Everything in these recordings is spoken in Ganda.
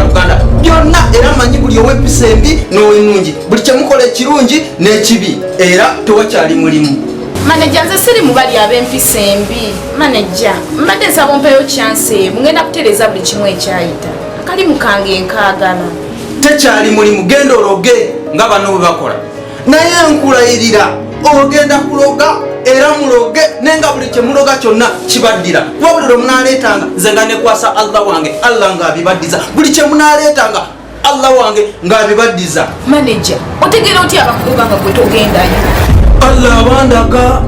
Luganda byonna era manyi buli ow'empisa embi n'ow'ennungi buli kyemukola ekirungi n'ekibi era tewakyali mulimu. Manager nze siri mu bali ab'empisa embi. Manager mbadde nsaba ompeeyo chance mugenda kutereeza buli kimu ekyayita akalimu kange nkaagala. Tekyali mulimu genda ologe nga bano bwe bakola naye nkulayirira ogenda kuloga era muloge nenga buli kyemuloga kyonna kibaddira wabuli lwe munaleetanga nze nga nekwasa Allah wange Allah ng'abibaddiza buli kyemunaleetanga Allah wange ng'abibaddiza. Manager otegeera otya abakuloga nga gwe togendayo? Allah abandaga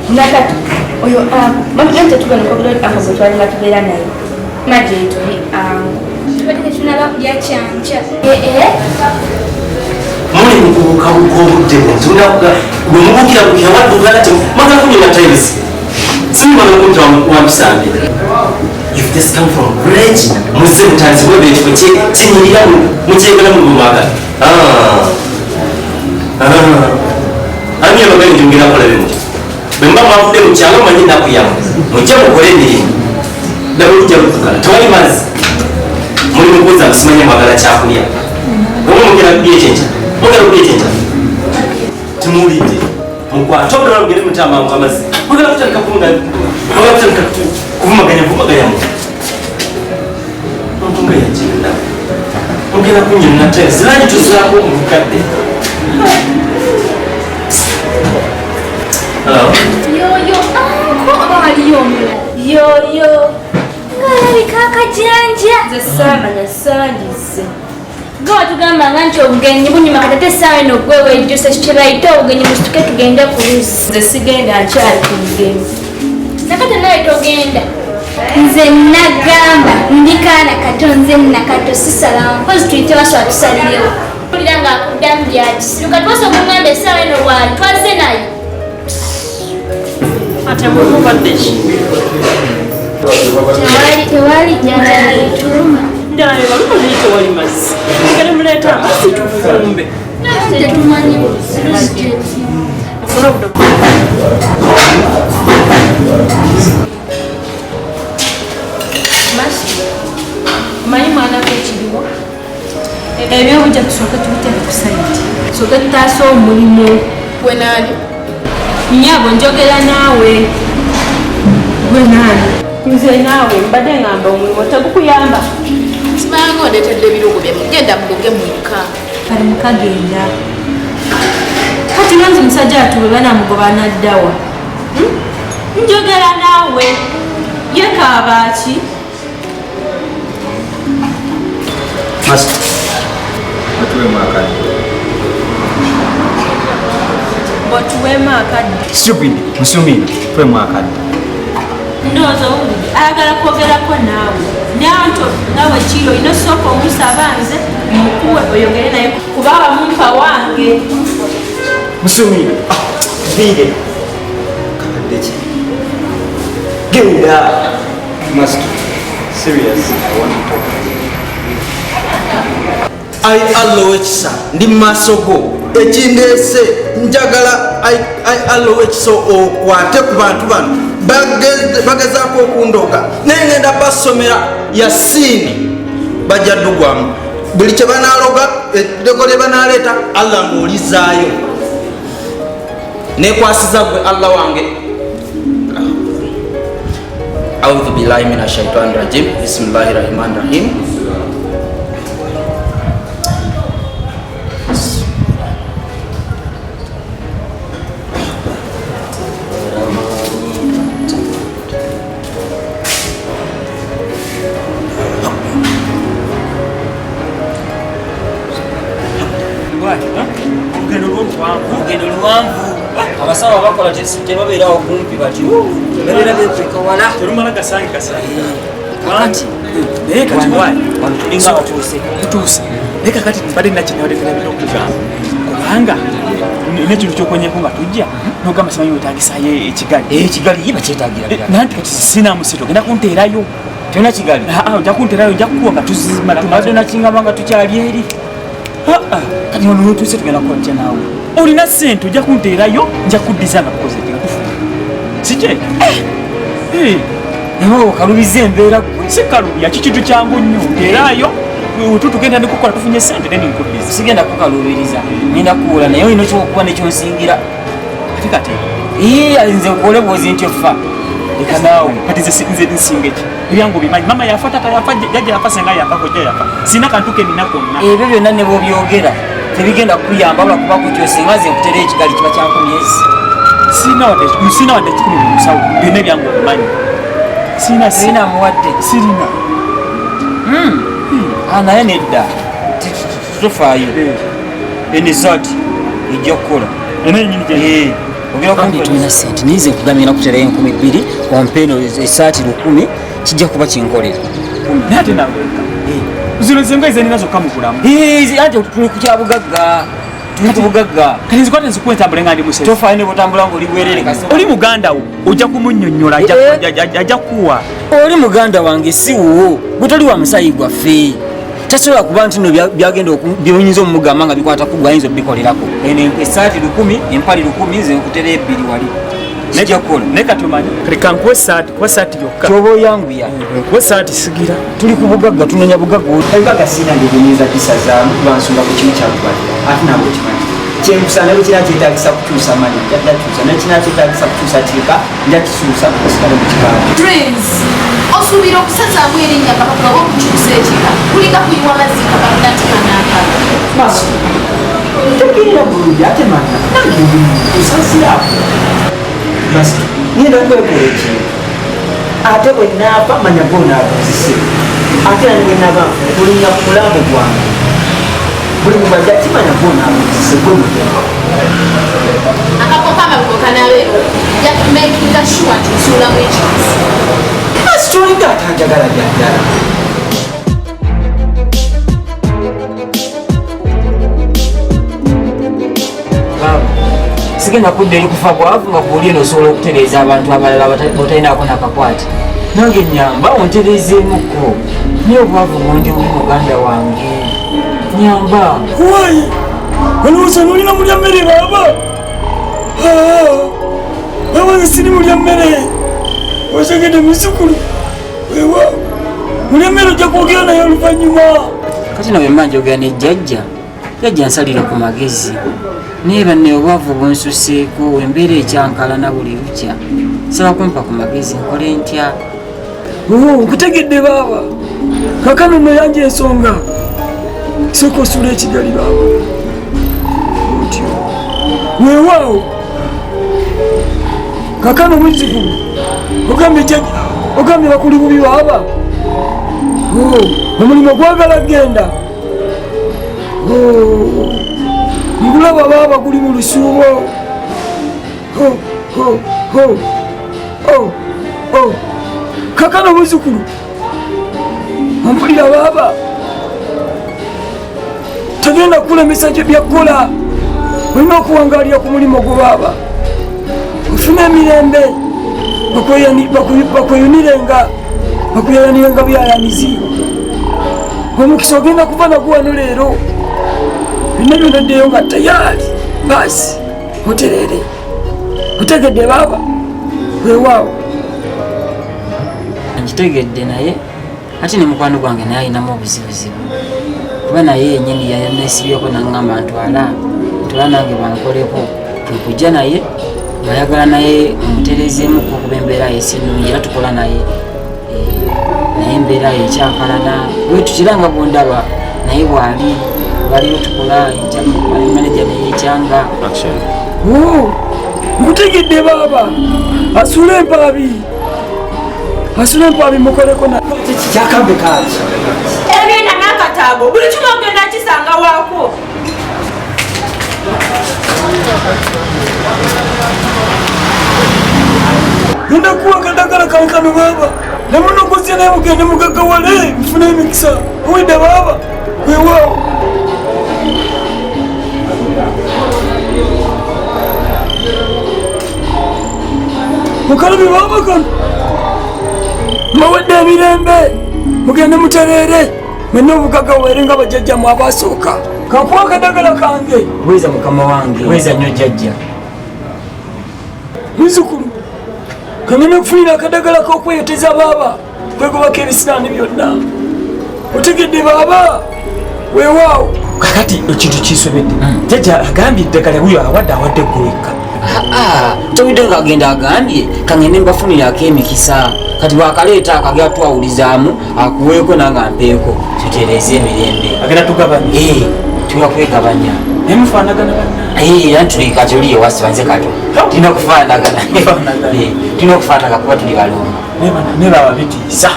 Nakati oyo mabigante tugana okubula akazo twalina tubeera naye majeto tubadde tunaba kulya kyanja muli mukubukabuka obudde bwetunakuga bwemubukira bukira waddugala te magala kunyuma times simubala omuntu wampisambe you've just come from village muze mutanzibwe ekifo kinyirira mukyegala mu bumagala ani abagali njongera kolabe muti bwemba mwavudde mu kyalo manyi nnaku yamu mujja mukole emirimu daba olujja lutukala tewali mazzi muli mukuuza musimanye mwagala kyakulya omu mugera kulya ekyenkya mugera kulya ekyenkya temuwulidde mukwate obulala mugende mutamangu amazzi mugera kutandika kuvumaganya mu omuntu nga yagenda mugenda kunyonna tayo zirangi tuzaako omukadde. Hello. Yo, ngalabika akajanja zesamanya sandize gawa tugamba nga nti obugenyi bunyuma katate essaawa eno ogwewa ejjusa kikiraita obugenyi musituke tugende ku luusi nze sigenda nkyali ku bugenyi nakate nawe togenda nze nagamba ndi kaana kato nze nakato sisalamu mpozi tuyite baswa tusalirewo ulira nga akuddamu byati siruka twaso okungamba essaawa eno bwali twaze naye tewali janalituluma ndalabe balumu naye tewali mazzi ngere muleeta amazzi tufumbe tetumanyi Manyi mwana w'ekiriwo ebyobujja tusooke tubiteeke ku sayiti sooke tutaasa omulimu gwe naani nnyabo njogera naawe gwe naani nze naawe mbadde ngamba omulimu tegukuyamba simanga ondeetedde ebirugo bye mugenda mugoge mweka kali mukagenda kati nanze omusajja atuwe banamugoba naddawa njogera naawe yekaabaki Master, watuwema akadi. Watuwema akadi? Stupid, musumina, tuwema akadi. Ndoza uli, ayagala kwogerako naawe. Nyanto, nawe chiro, inosoko umusabanze, mkuwe oyongere naye kubaba mumpa wange. Musumina, vile. Kakadechi. Give me that. Master, serious, I want to talk to you. Ai Allah wekisa ndi masogo ekindese njagala ai Allah wekiso okwate ku bantu bano bagezako okundoga nengenda basomera Yasini bajja ddugwamu buli kye banaloga edogole banaleta Allah ng'olizaayo nekwasiza gwe Allah wange. A'udhu billahi minash shaitani rajim. Bismillahir rahmanir rahim. Abasawo bakola tebabeerawo kumpi bati beera bekweka wala terumala kasange kakati naye kati tulinga tutuuse naye kakati badde nakinawadekera bino okugamba kubanga nekintu kyokwenyeko nga tujja nogamba simanyi wetagisayo ekigali iba kyetagira nanti kati sina musito genda kunteerayo tona kigali ojja kunteerayo ojja kukuwa nga tumadde nakingamba nga tukyali eri kati ono notuuse tugenda kukola naawe olina sente ojja kunteerayo nja kuddiza nga tukoze tigatufu sikye nawe okalubiza embeera si kalubya kikintu kyangu nnyo nteerayo tugenda nikukola tufunye sente nenikuddiza sigenda kukalubiriza ngenda kuwula naye olina kyokuba nekyonsingira ate kati nze nkole bwozi nti ofa leka naawe kati nze nsinga eki ebyangu bimanyi mama yafa tata yafa jajja yafa senga yafa kojja yafa sina kantu ke nina konna ebyo byonna ne bwobyogera tebigenda kuyamba lwakubako kyosinga nze nkutera ekigali kiba kyankumyezi sina wadde ekikumi mu musawo byonna ebyangu bimanyi sina muwadde sirina naye nedda tofaayo enisati ejja kukola tulina sente nize nkugambye nakuterayo 2,000 ompeno esaati 1,000 kijja kuba kinkolera nate nawe zino zenga zenina zokka mukulamu ate tuli kukyabugagga tuli kubugagga kati nzikwate nzikuwentambule nga ndi musezi tofaayo ne bwotambula ngaoli bwerere oli muganda wo ojja kumunyonnyola ajja kuwa oli muganda wange si wuwo gwe toli wa musayi gwaffe tasobola kuba nti no byagenda byonyinza omugamba nga bikwata kugwayinza obikolerako esaati 1,000 empali 1,000 nze nkutera 2 wali kijjakukola naye katumanyi leka nkuwa esaati yokka kyoba oyanguya nkuwa esaati sigira tuli ku bugagga tunonya bugagga ebibaga sina ngenyinza kisazaamu lwansonga ku kimu kyakubalira ate nabwe okimanyi kyenkusa naye kina kyetagisa kukyusa manyi jadakyusa naye kina kyetagisa kukyusa kirika nja kisuusa kusigale mu kikaaba osuubira okusazaamu erinnya kapapula wokukyusa ekika kulinga kuyiwa mazzi kapapula ntimanakala maso tekirira bulungi ate mana osasiraako basi ngenda kwekola ekintu ate bwe naava manya gonaabuzise ate nani bwe naava kulinnya ku mulambo gwange buli mubajja kimanya gonaabuzise gwe mutemba akakoka amabukokanaabeero makinga sure nti osuulamu ekisi tolinga atanjagala byaddala sigenda kudda eri kufa bwavu nga kuuli eno osobola okutereeza abantu abalala botalinaako nakakwati nange nyamba ontereezeemukko naye obwavu bundi buli muganda wange nyamba wayi olowooza nolina mulya mmere baaba babanze siri mulya mmere osegedde misukulu ewa mulya mmere ojja kwogera naye oluvannyuma kati nawe mma njogera ne jjajja nsalira ku magezi naye banne obwavu bunsuseeko embeera ekyankalana buli lukya saba kumpa ku magezi nkole ntya nkutegedde baaba kakano noyanja ensonga sooka osula ekigali baaba otyo weewaawo kakano mwizikulu ogambye bakuli bubi baaba omulimu gwagala genda ngulaba baaba guli mu lusuubo kakano muzukulu ompulira baaba tagenda kukulemesa kyo byakkola olina okuwangalira ku mulimu gwo baaba ofune emirembe bakweyunirenga bakuyayanirenga byayanizi omukisa ogenda kuva nagwo wano leero byonna byonaddeyo nga tayali basi oterere otegedde baaba weewaawo nkitegedde naye ate ne mukwano gwange naye ayinamu obuzibuzibu kuba naye yenyini yanesibyeeko naŋŋamba ntwala nange bankoleko twekujja naye bayagala naye omutereezeemuku okuba embeera yesinungi era tukola naye naye embeera yekyankalana wetukiranga bwondaba naye bwali baliyo tukola manaja neyekyanga nkutegedde baaba asula empaabi mukoleko kyakambe kaki ebyenda n'akataago buli kimu ogenda kisanga waako genda kuwa kadagala kankano baaba nemunokozya naye mugende mugagawale mufune emikisa owedda baaba weewaawo mukalabi baaba kano mbawadde emirembe mugende mutereere mwena obugagawere nga bajjajjamu abasooka kakuwa akadagala kange weza mukama wange weza nnyo jjajja muzukulu kangene kufunira akadagala k'okweyoteza baaba kwegobako ebisiraani byonna otegedde baaba weewaawo kakati ekintu kisobedde jjajja agambye eddagala wuyo awadde egguleka towidde ngaagenda agambye kangende mbafunirako emikisa kati wakaleeta akagera twawulizaamu akuweeko nanga mpeeko tutereeze emirembe agenda tugabanya tuyakwegabanya emufaanagana era ntulika tuli ewasi banze kato tulina okufaanagana tulina okufaanaga kuba tuli balongo nebaba bitiisa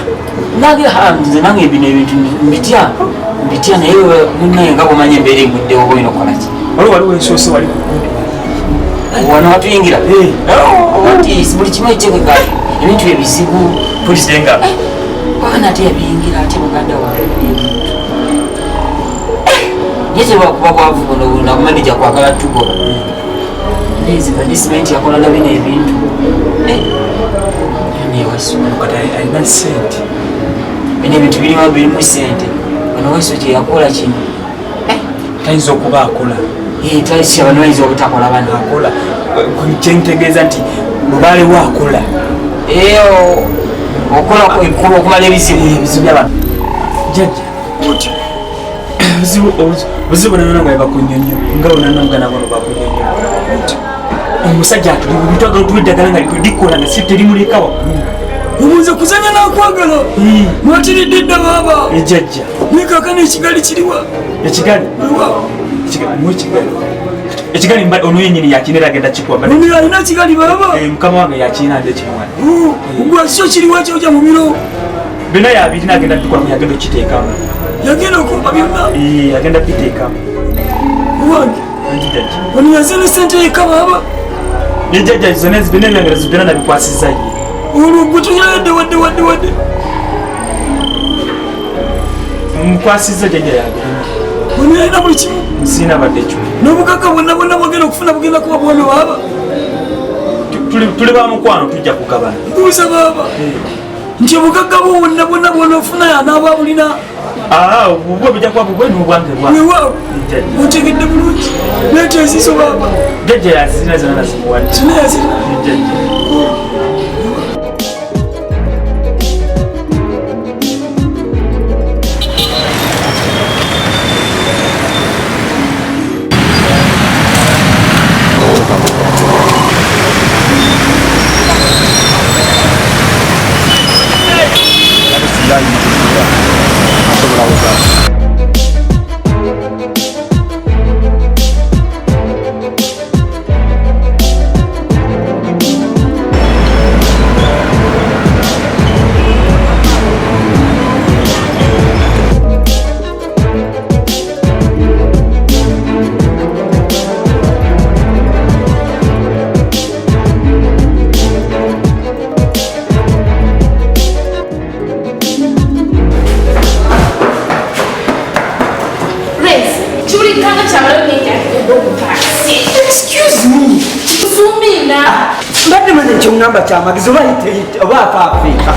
nze nange bino ebintu mbitya naye munaye nga bwomanya embeera eguddewo oba olina okukolaki waliwo ensoose wali wano watuyingira ati buli kimu ekitegekaa ebintu ebizibu pulisenga wana ate yabiyingira ate muganda wange yetebakuba bwavu buno nakumanija kwagala tugoba nesimanti yakola na bino ebintu alina sente bino ebintu birimu sente ono weso kyeyakola kino tayinza okuba akola tayisa bano bayinza obutakola bano akola kyentegeeza nti mubaalewo akola okola okumala ebizibu by'abantu jjajja buzibu nanona nga bakunyonyo nga onanamugana bono bakunyonyo omusajja atuli bintu agala tuwa eddagala nga likola nga si terimuleka waggulu omuze kuzanya nakwagala mwatiridde dda baaba ejjajja nikakana ekigali kiriwa ekigali ekigali ono yenyini yakinera agenda kikwaga alina kigali baaba mukama wange yakina nde kimwana gwakikyo kiriwa kyoja mu biro byonna yabirina agenda tukwamu yagenda okiteekamu yagenda okumba byonna agenda biteekamu wange ono yazina sente yeka baaba nejjajja zona byonna ebyangerazo byonna nabikwasiza ye olwo gwe tuyayadde wadde mukwasiza jjajja yagenda ono yalina buli kimu nsiina badde ekyo n'obugagga bwonna bwagenda okufuna bugenda kuba bwono baaba tuli bamukwano tujja kugabana mbuuza baaba nti obugagga bwonna bwonofuna anaaba bulina bwe bujja kuba bubwe n'obwange bwawaawo otegedde bulungi leeta ezizo baaba jjajja yazirina zona nazimuwadde zina yazirina jjajja mbadde maze kyongamba kyamagezi oba akaafeeka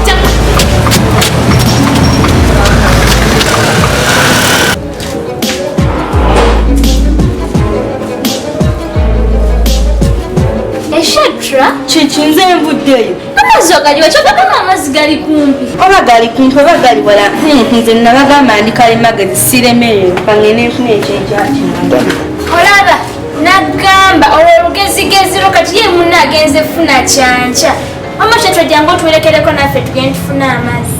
eshatra kiki nze envuddeyo amazzi ogaliwa kyogagamba amazzi gali kumpi oba gali kumpi oba gali wala nze nabagamba ndikale magezi siremerere kangene nfuna ekyenkyakino olaba nagamba olwo lugezigeziro kati ye munna agenze funa kyanca amashatwa jangu otuwerekereko naffe tugende tufuna amazzi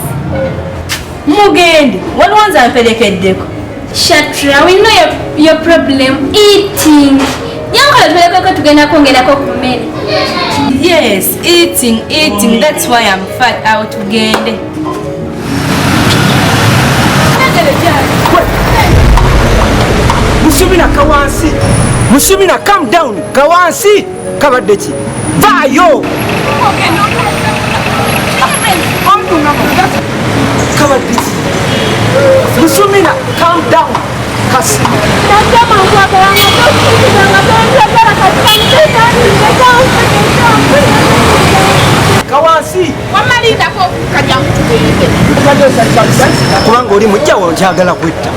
mugende waliwo nze mperekeddeko shatra we know your problem eating yankola tuwerekeko tugenda kwongerako ku mmere yes eating that's why I'm fat awo tugende musubira kawansi musubira calm down kawansi kabadde ki vaayo Come on, bitch. Musumina, calm down. Kasi. Kawasi. Wamalindako kajja kutubeere. Kubanga oli mujjawo nkyagala kwetta.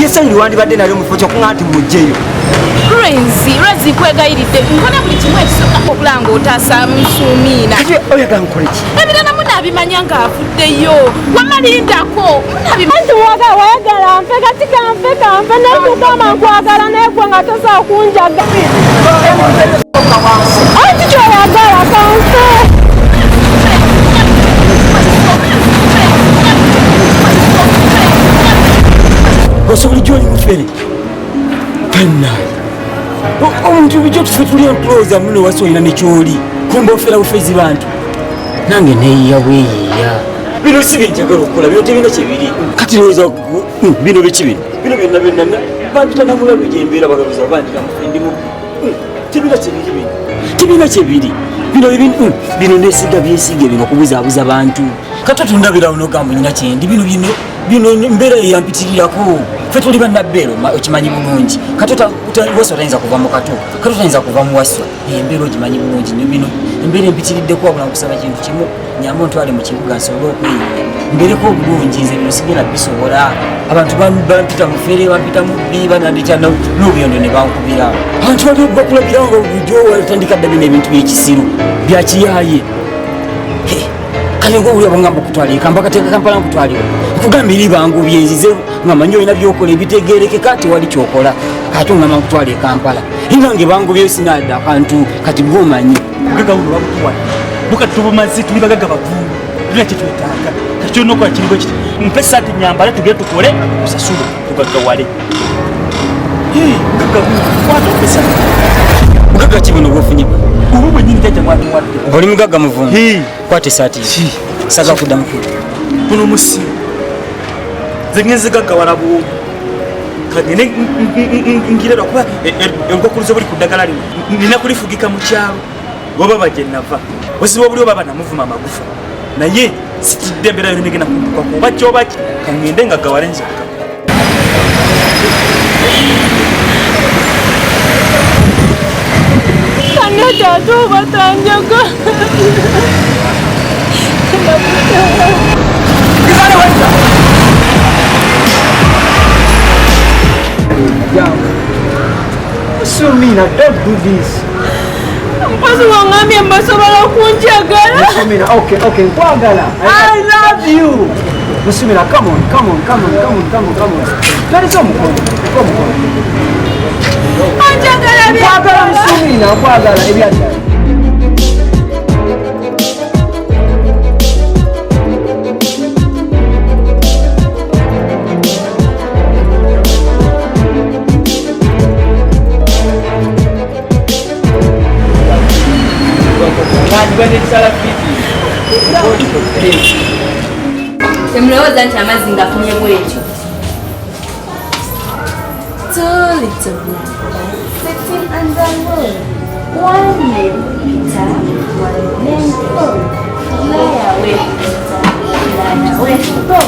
Yesanyi wandibadde nalyo mu kifo ky'okuŋŋa nti mujjeyo. Lwenzi kwegayiridde nkona buli kimu ekisooka okulanga otaasa Musumiina. Oyagala nkole ki? Ebirala munaabimanya ng'avuddeyo. Wamalindako. Anti wayagala nfe kati kanfe naye kugamba nkwagala naye gwe nga tosobola kunjaga. Anti kyoyagala kanfe. Osobola gy'oli mufere. Kannayi. Omuntu bijjo tufe tuli emploza muno wasoolina nekyoli. Kumba ofera bufezi bantu. Nange neeyiya bweyiiya. Bino si byenjagala okukola, bino tebina kyebiri. Kati lowooza bino biki bino? Bino byonna bampita namulalu gyembeera bagaluza bandika mufendimu. Tebina kyebiri bino. Tebina kyebiri. Bino neesiga byesiige bino okubuzaabuza bantu. Kati otundabirawo n'ogamba nyina kyendi bino mbeera yeyampitirirako. Ffe tuli bannabbeero okimanyi bulungi. Kati waswa tayinza kuva mu kato. Kati otayinza kuva mu waswa. Embeera ogimanyi bulungi. Bino embeera empitiriddeko wabula nkusaba kintu kimu. Nyamba ontwale mu kibuga nsobole okweyiya. Mbeereko obulungi nze bino sigenda bisobola. Abantu bampita mufere bampita mu bbi banandika n'obuyondo ne bankubira. Abantu bali bakulabira nga bulijjo watandika dda bino ebintu by'ekisiru byakiyaaye. Kale ng'owulira bwangamba okutwala ekamba kateeka Kampala nkutwalira. Okugamba eri bangu byenzize nga manyi olina by'okola ebitegeerekeka ati wali kyokola ate ongamba nkutwala Kampala. Nange bangu byesinaadde akantu kati gw'omanyi. Bugaga buno babutuwala. Bukati tubumaze tuli bagaga bavungu. Tulina kye twetaaga. Kati kyolina okukola kiri bwe kiti. Mpe ssaati nyambale tugende tukole tusasule tugaggawale. Bugaga buno kwata mpe ssaati. Bugaga ki buno bw'ofunye bwe? Ubu bwennyini jjajja mwatuwadde. Oli mugagga muvungu. Kwata essaati ye. Saga kuddamu kuda. Buno musi. Nze ngenze gaggawala buwumu. Kagende ngirera kuba enkokuluzo buli ku ddagala lino nina kulifugika mu kyalo wababa gye nava wesiba obuli obaba namuvuma amagufa naye sitidde embeera yoli negenda kumpukako oba kyoba ki kangende nga gawale nzekka. Kane kyatuuba tanjaga. Musumina, don't do this. Mpozi wangambye mbasobola okunjagala. Musumina, okay, nkwagala. I love you. Musumina, come on. Twalisa omukono. Onjagala bye. Nkwagala Musumina, nkwagala ebyadala. Temulowooza nti amazzi ngafunye bwekyo. Two little black sitting under wood. One named Peter, one named Paul. Fly away, Peter, fly away, Paul.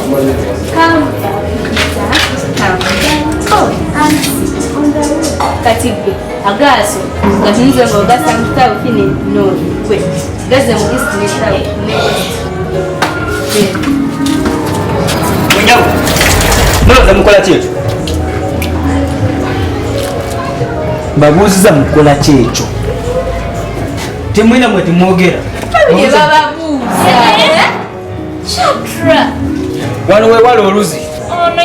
Come down, Peter, come down, Paul, and sit on the wood. Katibu, agaso, gatunze ng'ogasa mu kitabo kino ennoni gwe gaze mu east n'ekitabo ne west. Mwenyawo, mulowooza mukola ki ekyo? Mbabuuziza mukola ki ekyo? Temwena mwe temwogera. Bye bababuuza. Chatra. Wano weewala oluzi. Ono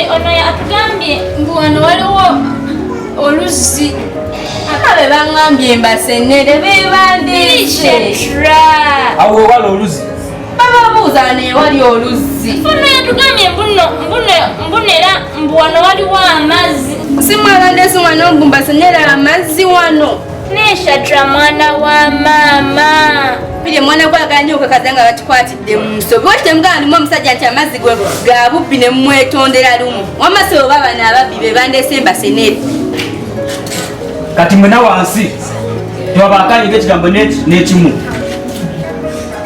atugambye mbu wano waliwo oluzi. Abe bangambye mbasenere bebandeese. Chatra. Awo weewala oluzi. Bababuuza ne wali oluzi. Ono yatugambye mbunera mbu wano waliwo amazzi. Simwalandeesi wano mbu mbasenera amazzi wano. Neshatra mwana wa mama. Pili mwana kwa ganyi okakaza nga batukwatidde mu nsobi. Wati temugamba ndimu omusajja nti amazzi gwe ga bubbi ne mwetondera lumu. Wamaso baba n'ababbi be bandeese mbasenere. Kati mwena wansi twabakanyiga ekigambo n'ekimu.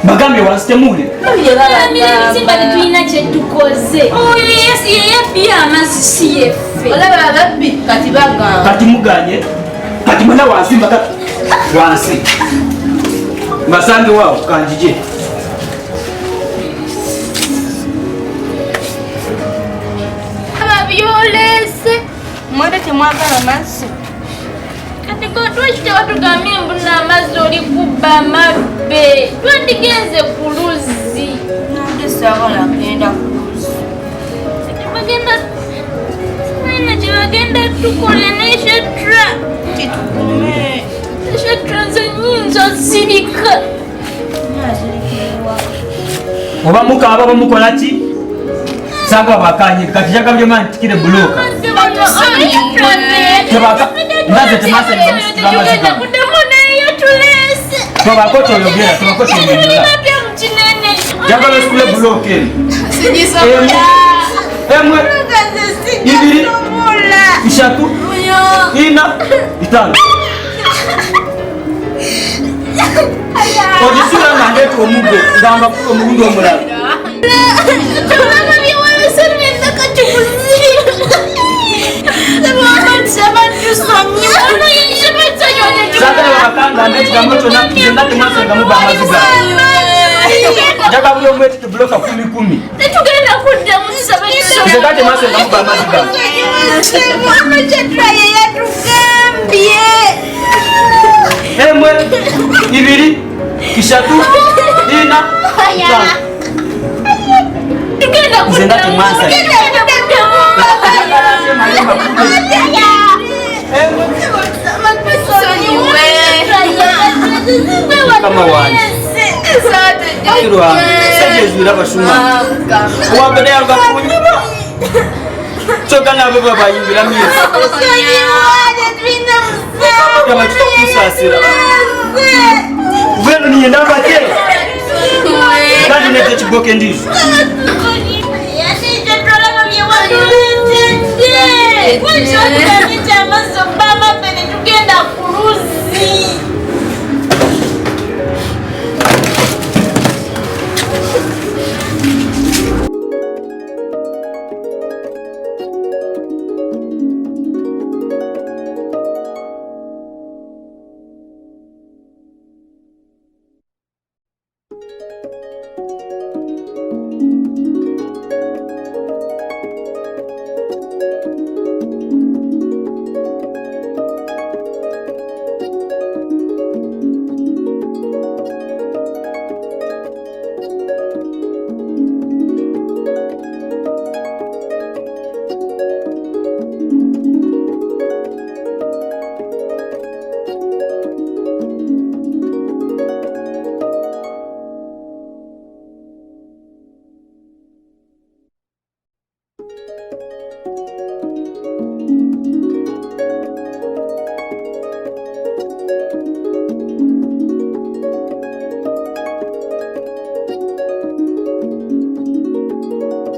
Bagambye wansitemule. Simba tetulina kyetukoze. Oyo yeyabbye amazzi si yeffe. Olaba ababbi kati bagamba. Kati muganye. Kati mwana wansimba kati. Wansi. Masange wao kanjije. Ababyolese. Mwete temwagala amazzi. Kati twakite watugambye mbuna amazzi oli kubba amabbe. Twandigenze ku luzzi. Nange saagala kugenda ku luzzi. Bagenda tukole neshetra. Titukume. Neshetra nze nyinza zirika. Oba mukaba bamukola ki? Sanga bakanye kati jagambye mani tikire buloka. Tebaka ndaze temase ngamazika. Tobako toyogera, tobako toyogera. Jagala skule buloke. Sijisobola. Emwe. Ibiri. Ishatu. Ina. Itano. Ojisura nangeto omugo ngamba ko omugundo omulala. Tulama byewalese nenda kachukuzira. Sakala bakanga ndeti gamoto na kizenda kimasa ngamuba amaziga. Jaga buli omwe tibloka 10. Tetugenda kudda mu sabatu. Kizenda kimasa ngamuba amaziga. Mama chetra yatugambye. Emwe. Ibiri. Ishatu. Ina. Itano. Tugenda kudda. Kizenda kimasa. Kama wani kirwa saje zura bashuma wabere agakunyuma choka na baba bayingira misi kama tukusasira wenu ni ndamba ke kandi nete chiboke ndizo Kwa